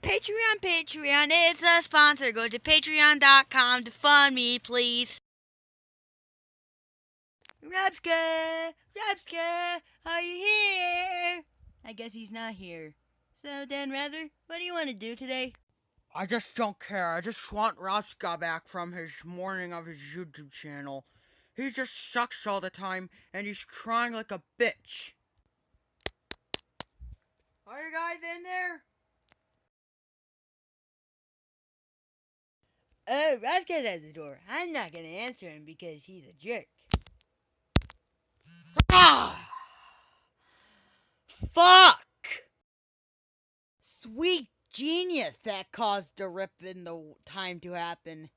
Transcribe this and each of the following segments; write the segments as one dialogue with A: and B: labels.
A: Patreon is a sponsor. Go to patreon.com to fund me, please. Robska, are you here? I guess he's not here. So, Dan Rather, what do you want to do today?
B: I just don't care. I just want Robska back from his morning of his YouTube channel. He just sucks all the time, and he's crying like a bitch. Are you guys in there?
A: Oh, Robska's at the door. I'm not gonna answer him because he's a jerk.
B: Ah! Fuck! Sweet genius that caused the rip in the time to happen.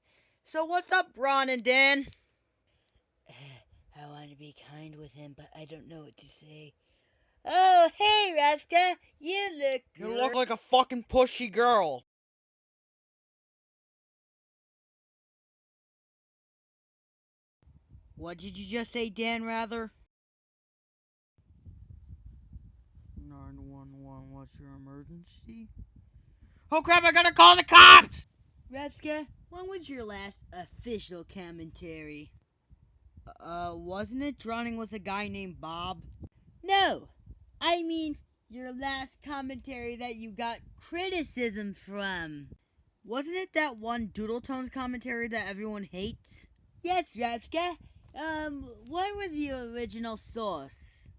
B: So what's up, Ron and Dan?
A: I want to be kind with him, but I don't know what to say. Oh, hey, Robska, you look good.
B: You look like a fucking pushy girl. What did you just say, Dan Rather? 911, what's your emergency? Oh crap, I gotta call the cops!
A: Robska, when was your last official commentary?
B: Wasn't it drowning with a guy named Bob?
A: No, I mean your last commentary that you got criticism from.
B: Wasn't it that one Doodle Tones commentary that everyone hates?
A: Yes, Robska. What was the original source?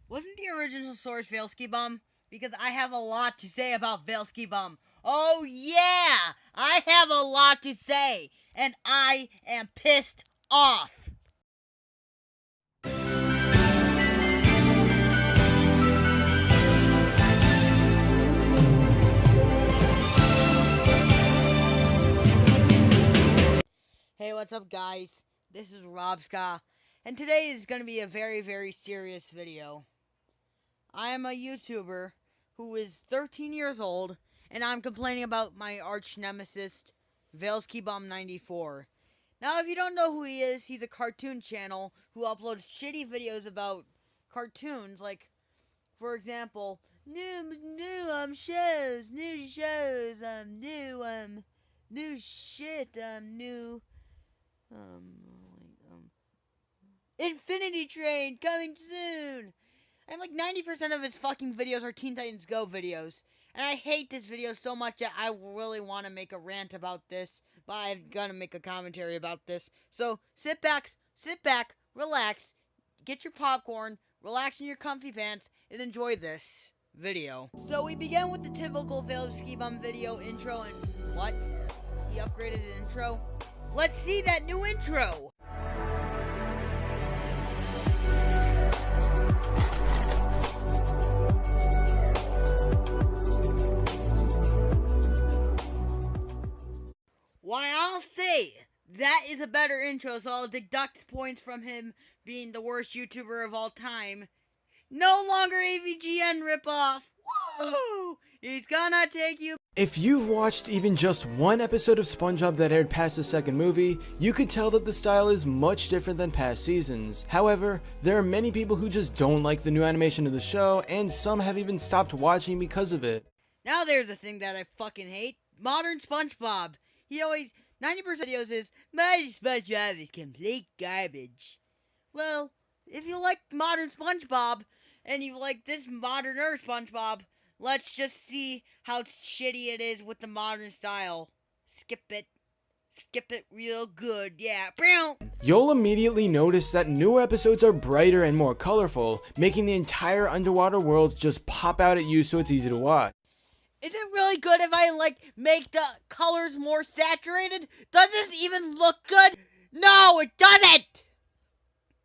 B: Wasn't the original source Vailskibum? Because I have a lot to say about Vailskibum. Oh yeah! I have a lot to say! And I am pissed off! Hey, what's up, guys? This is Robska, and today is going to be a very, very serious video. I am a YouTuber who is 13 years old, and I'm complaining about my arch nemesis, Vailskibum94. Now, if you don't know who he is, he's a cartoon channel who uploads shitty videos about cartoons, like, for example, new shows, new shit, Infinity Train coming soon. And like 90% of his fucking videos are Teen Titans Go videos. And I hate this video so much that I really want to make a rant about this, but I'm gonna make a commentary about this. So sit back, relax, get your popcorn, relax in your comfy pants, and enjoy this video. So we begin with the typical Vailskibum video intro, and what? He upgraded the intro? Let's see that new intro! Why, I'll say, that is a better intro, so I'll deduct points from him being the worst YouTuber of all time. No longer AVGN ripoff! Woo! He's gonna take you.
C: If you've watched even just one episode of SpongeBob that aired past the second movie, you could tell that the style is much different than past seasons. However, there are many people who just don't like the new animation of the show, and some have even stopped watching because of it.
B: Now there's a thing that I fucking hate. Modern SpongeBob. He always, 90% of videos is, modern SpongeBob is complete garbage. Well, if you like modern SpongeBob, and you like this moderner SpongeBob, let's just see how shitty it is with the modern style. Skip it real good, yeah.
C: You'll immediately notice that new episodes are brighter and more colorful, making the entire underwater world just pop out at you so it's easy to watch.
B: Is it really good if I, make the colors more saturated? Does this even look good? No, it doesn't!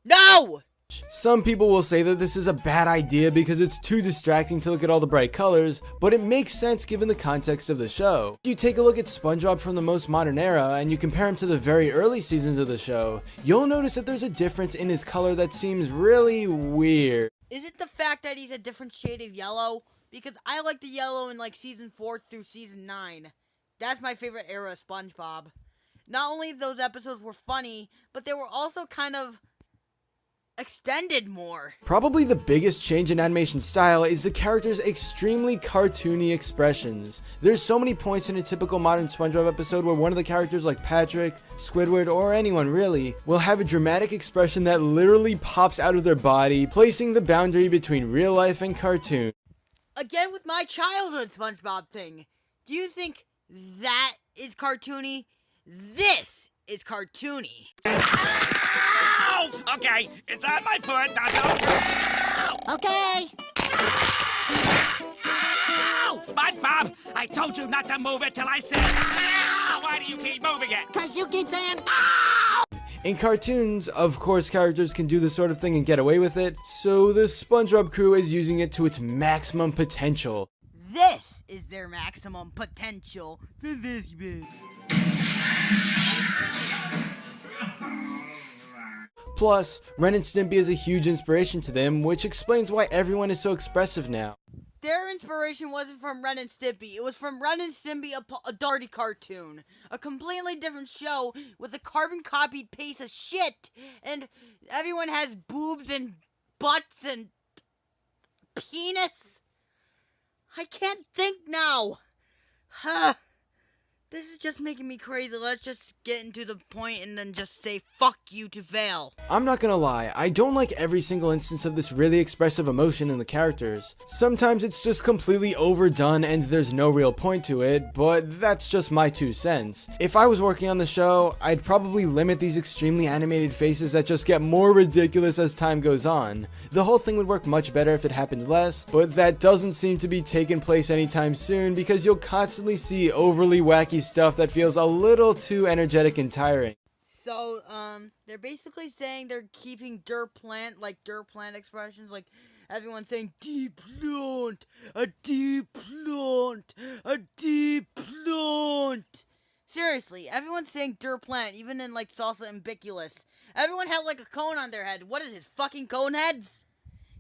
B: No!
C: Some people will say that this is a bad idea because it's too distracting to look at all the bright colors, but it makes sense given the context of the show. If you take a look at SpongeBob from the most modern era and you compare him to the very early seasons of the show, you'll notice that there's a difference in his color that seems really weird.
B: Is it the fact that he's a different shade of yellow? Because I like the yellow in season 4 through season 9. That's my favorite era of SpongeBob. Not only those episodes were funny, but they were also kind of extended more.
C: Probably the biggest change in animation style is the characters' extremely cartoony expressions. There's so many points in a typical modern SpongeBob episode where one of the characters like Patrick, Squidward, or anyone really, will have a dramatic expression that literally pops out of their body, placing the boundary between real life and cartoon.
B: Again with my childhood SpongeBob thing. Do you think that is cartoony? This is cartoony.
D: Ow! Okay, it's on my foot.
E: Okay.
D: Ow! SpongeBob, I told you not to move it till I said, ow! Why do you keep moving it?
E: Cause you keep saying, ow!
C: In cartoons, of course, characters can do this sort of thing and get away with it, so the SpongeBob crew is using it to its maximum potential.
B: This is their maximum potential for Vailskibum.
C: Plus, Ren and Stimpy is a huge inspiration to them, which explains why everyone is so expressive now.
B: Their inspiration wasn't from Ren and Stimpy. It was from Ren and Stimpy, a Darty cartoon. A completely different show with a carbon-copied piece of shit. And everyone has boobs and butts and penis. I can't think now. This is just making me crazy. Let's just get into the point and then just say fuck you to Vail.
C: I'm not gonna lie, I don't like every single instance of this really expressive emotion in the characters. Sometimes it's just completely overdone and there's no real point to it, but that's just my 2 cents. If I was working on the show, I'd probably limit these extremely animated faces that just get more ridiculous as time goes on. The whole thing would work much better if it happened less, but that doesn't seem to be taking place anytime soon because you'll constantly see overly wacky stuff that feels a little too energetic and tiring.
B: So, they're basically saying they're keeping dirt plant expressions, like everyone saying deep plant, a deep plant, a deep plant. Seriously, everyone's saying dirt plant, even in like Salsa and Biculus. Everyone had like a cone on their head. What is it, fucking cone heads?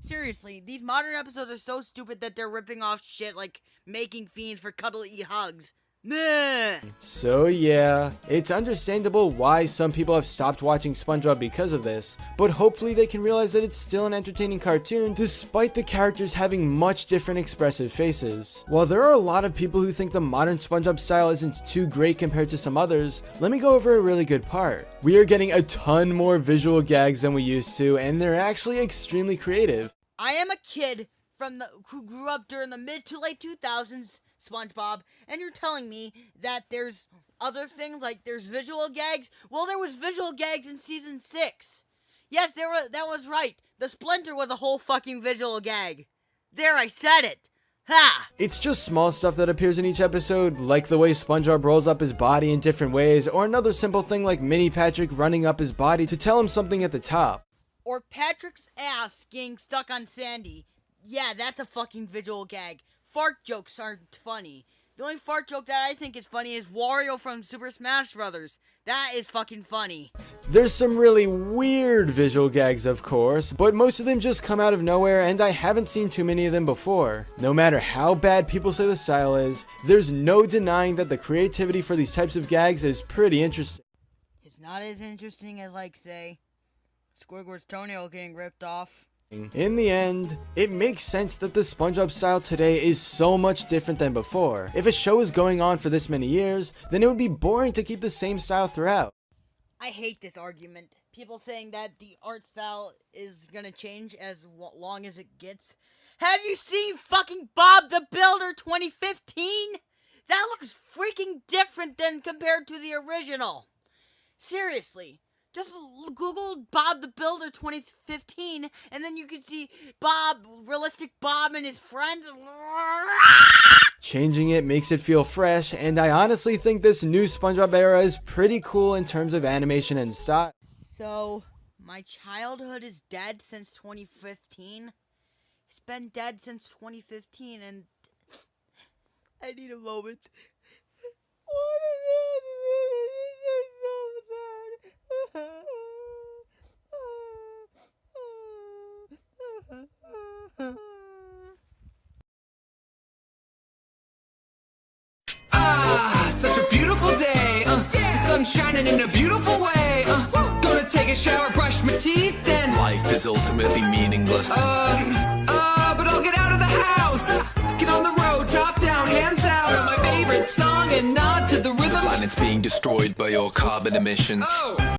B: Seriously, these modern episodes are so stupid that they're ripping off shit like making fiends for cuddly hugs. Nah.
C: So yeah, it's understandable why some people have stopped watching SpongeBob because of this, but hopefully they can realize that it's still an entertaining cartoon despite the characters having much different expressive faces. While there are a lot of people who think the modern SpongeBob style isn't too great compared to some others, let me go over a really good part. We are getting a ton more visual gags than we used to, and they're actually extremely creative.
B: I am a kid who grew up during the mid to late 2000s, SpongeBob, and you're telling me that there's other things, like there's visual gags? Well, there was visual gags in season 6. Yes, that was right. The Splinter was a whole fucking visual gag. There, I said it. Ha!
C: It's just small stuff that appears in each episode, like the way SpongeBob rolls up his body in different ways, or another simple thing like Mini Patrick running up his body to tell him something at the top.
B: Or Patrick's ass getting stuck on Sandy. Yeah, that's a fucking visual gag. Fart jokes aren't funny. The only fart joke that I think is funny is Wario from Super Smash Bros. That is fucking funny.
C: There's some really weird visual gags, of course, but most of them just come out of nowhere and I haven't seen too many of them before. No matter how bad people say the style is, there's no denying that the creativity for these types of gags is pretty interesting.
B: It's not as interesting as, like, say, Squidward's toenail getting ripped off.
C: In the end, it makes sense that the SpongeBob style today is so much different than before. If a show is going on for this many years, then it would be boring to keep the same style throughout.
B: I hate this argument. People saying that the art style is gonna change as long as it gets. Have you seen fucking Bob the Builder 2015? That looks freaking different than compared to the original. Seriously. Just Google Bob the Builder 2015, and then you can see realistic Bob and his friends.
C: Changing it makes it feel fresh, and I honestly think this new SpongeBob era is pretty cool in terms of animation and style.
B: So, my childhood is dead since 2015. It's been dead since 2015, and I need a moment. What is it?
F: Ah, such a beautiful day. The sun's shining in a beautiful way. Gonna take a shower, brush my teeth, then
G: life is ultimately meaningless.
F: But I'll get out of the house, get on the road, top down, hands out on my favorite song and nod to the rhythm.
G: Planet's being destroyed by your carbon emissions.
F: Oh.